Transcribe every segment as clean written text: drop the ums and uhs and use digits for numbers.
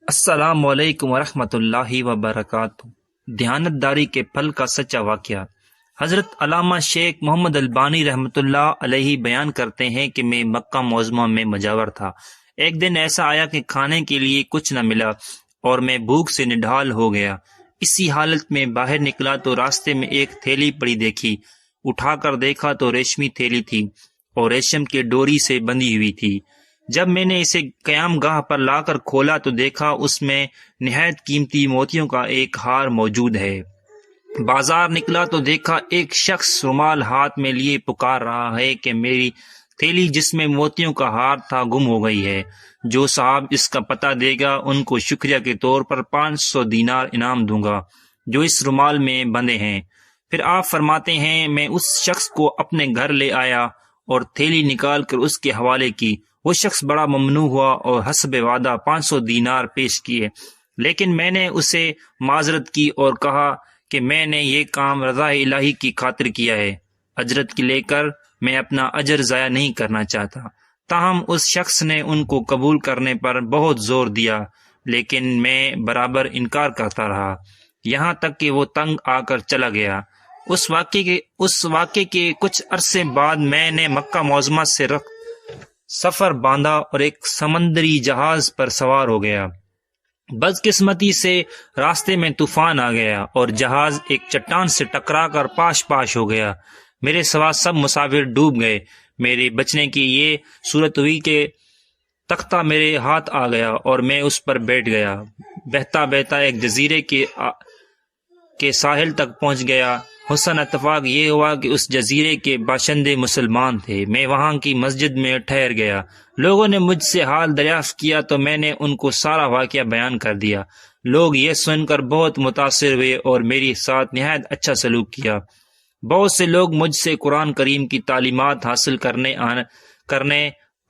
السلام علیکم ورحمۃ اللہ وبرکاتہ۔ دیانتداری کے پھل کا سچا واقعہ۔ حضرت علامہ شیخ محمد البانی رحمۃ اللہ علیہ بیان کرتے ہیں کہ میں مکہ معظمہ میں مجاور تھا۔ ایک دن ایسا آیا کہ کھانے کے لیے کچھ نہ ملا اور میں بھوک سے نڈھال ہو گیا۔ اسی حالت میں باہر نکلا تو راستے میں ایک تھیلی پڑی دیکھی۔ اٹھا کر دیکھا تو ریشمی تھیلی تھی اور ریشم کے ڈوری سے بندھی ہوئی تھی۔ جب میں نے اسے قیام گاہ پر لا کر کھولا تو دیکھا اس میں نہایت قیمتی موتیوں کا ایک ہار موجود ہے۔ بازار نکلا تو دیکھا ایک شخص رومال ہاتھ میں لیے پکار رہا ہے کہ میری تھیلی جس میں موتیوں کا ہار تھا گم ہو گئی ہے۔ جو صاحب اس کا پتہ دے گا ان کو شکریہ کے طور پر 500 دینار انعام دوں گا جو اس رومال میں بندھے ہیں۔ پھر آپ فرماتے ہیں میں اس شخص کو اپنے گھر لے آیا اور تھیلی نکال کر اس کے حوالے کی۔ وہ شخص بڑا ممنوع ہوا اور حسب وعدہ 500 دینار پیش کیے، لیکن میں نے اسے معذرت کی اور کہا کہ میں نے یہ کام رضا الہی کی خاطر کیا ہے، اجرت کی لے کر میں اپنا اجر ضائع نہیں کرنا چاہتا۔ تاہم اس شخص نے ان کو قبول کرنے پر بہت زور دیا، لیکن میں برابر انکار کرتا رہا، یہاں تک کہ وہ تنگ آ کر چلا گیا۔ اس واقعے کے کچھ عرصے بعد میں نے مکہ معظمہ سے سفر باندھا اور ایک سمندری جہاز پر سوار ہو گیا۔ بدقسمتی سے راستے میں طوفان آ گیا اور جہاز ایک چٹان سے ٹکرا کر پاش پاش ہو گیا۔ میرے سوا سب مسافر ڈوب گئے۔ میرے بچنے کی یہ صورت ہوئی کہ تختہ میرے ہاتھ آ گیا اور میں اس پر بیٹھ گیا۔ بہتا بہتا ایک جزیرے کے ساحل تک پہنچ گیا۔ حسن اتفاق یہ ہوا کہ اس جزیرے کے باشندے مسلمان تھے۔ میں وہاں کی مسجد میں ٹھہر گیا۔ لوگوں نے مجھ سے حال دریافت کیا تو میں نے ان کو سارا واقعہ بیان کر دیا۔ لوگ یہ سن کر بہت متاثر ہوئے اور میری ساتھ نہایت اچھا سلوک کیا۔ بہت سے لوگ مجھ سے قرآن کریم کی تعلیمات حاصل کرنے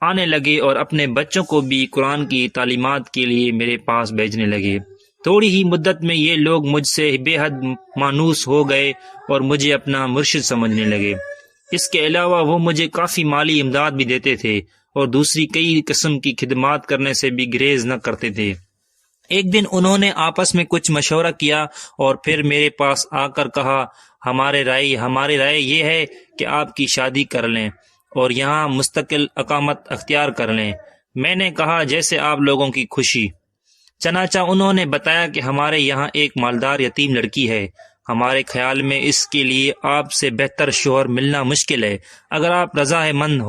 آنے لگے اور اپنے بچوں کو بھی قرآن کی تعلیمات کے لیے میرے پاس بھیجنے لگے۔ تھوڑی ہی مدت میں یہ لوگ مجھ سے بے حد مانوس ہو گئے اور مجھے اپنا مرشد سمجھنے لگے۔ اس کے علاوہ وہ مجھے کافی مالی امداد بھی دیتے تھے اور دوسری کئی قسم کی خدمات کرنے سے بھی گریز نہ کرتے تھے۔ ایک دن انہوں نے آپس میں کچھ مشورہ کیا اور پھر میرے پاس آ کر کہا ہماری رائے یہ ہے کہ آپ کی شادی کر لیں اور یہاں مستقل اقامت اختیار کر لیں۔ میں نے کہا جیسے آپ لوگوں کی خوشی۔ چنانچہ انہوں نے بتایا کہ ہمارے یہاں ایک مالدار یتیم لڑکی ہے، ہمارے خیال میں اس کے لیے آپ سے بہتر شوہر ملنا مشکل ہے۔ اگر آپ رضامند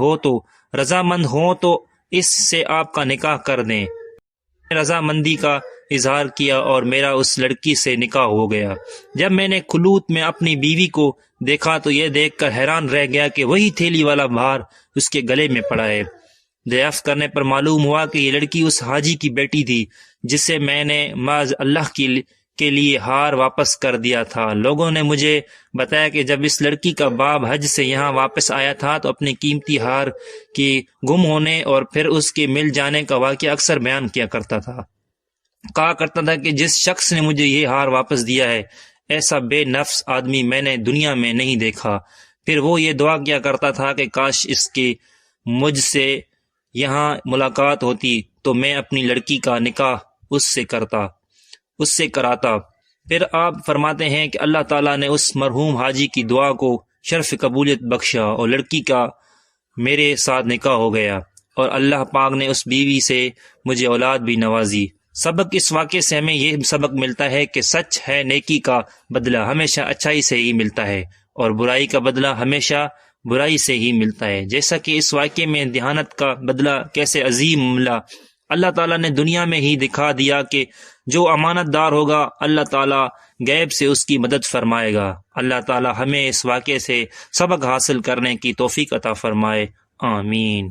ہوں تو اس سے آپ کا نکاح کر دیں۔ میں نے رضامندی کا اظہار کیا اور میرا اس لڑکی سے نکاح ہو گیا۔ جب میں نے خلوت میں اپنی بیوی کو دیکھا تو یہ دیکھ کر حیران رہ گیا کہ وہی تھیلی والا بھار اس کے گلے میں پڑا ہے۔ دریافت کرنے پر معلوم ہوا کہ یہ لڑکی اس حاجی کی بیٹی تھی جسے میں نے معاذ اللہ کے لیے ہار واپس کر دیا تھا۔ لوگوں نے مجھے بتایا کہ جب اس لڑکی کا باپ حج سے یہاں واپس آیا تھا تو اپنے قیمتی ہار کی گم ہونے اور پھر اس کے مل جانے کا واقعہ اکثر بیان کیا کرتا تھا۔ کہا کرتا تھا کہ جس شخص نے مجھے یہ ہار واپس دیا ہے ایسا بے نفس آدمی میں نے دنیا میں نہیں دیکھا۔ پھر وہ یہ دعا کیا کرتا تھا کہ کاش اس کی مجھ سے یہاں ملاقات ہوتی تو میں اپنی لڑکی کا نکاح اس سے کراتا۔ پھر آپ فرماتے ہیں کہ اللہ تعالیٰ نے اس مرحوم حاجی کی دعا کو شرف قبولیت بخشا اور لڑکی کا میرے ساتھ نکاح ہو گیا اور اللہ پاک نے اس بیوی سے مجھے اولاد بھی نوازی۔ سبق اس واقعے سے ہمیں یہ سبق ملتا ہے کہ سچ ہے نیکی کا بدلہ ہمیشہ اچھائی سے ہی ملتا ہے اور برائی کا بدلہ ہمیشہ برائی سے ہی ملتا ہے۔ جیسا کہ اس واقعے میں دیانت کا بدلہ کیسے عظیم ملا، اللہ تعالیٰ نے دنیا میں ہی دکھا دیا کہ جو امانت دار ہوگا اللہ تعالیٰ غیب سے اس کی مدد فرمائے گا۔ اللہ تعالیٰ ہمیں اس واقعے سے سبق حاصل کرنے کی توفیق عطا فرمائے، آمین۔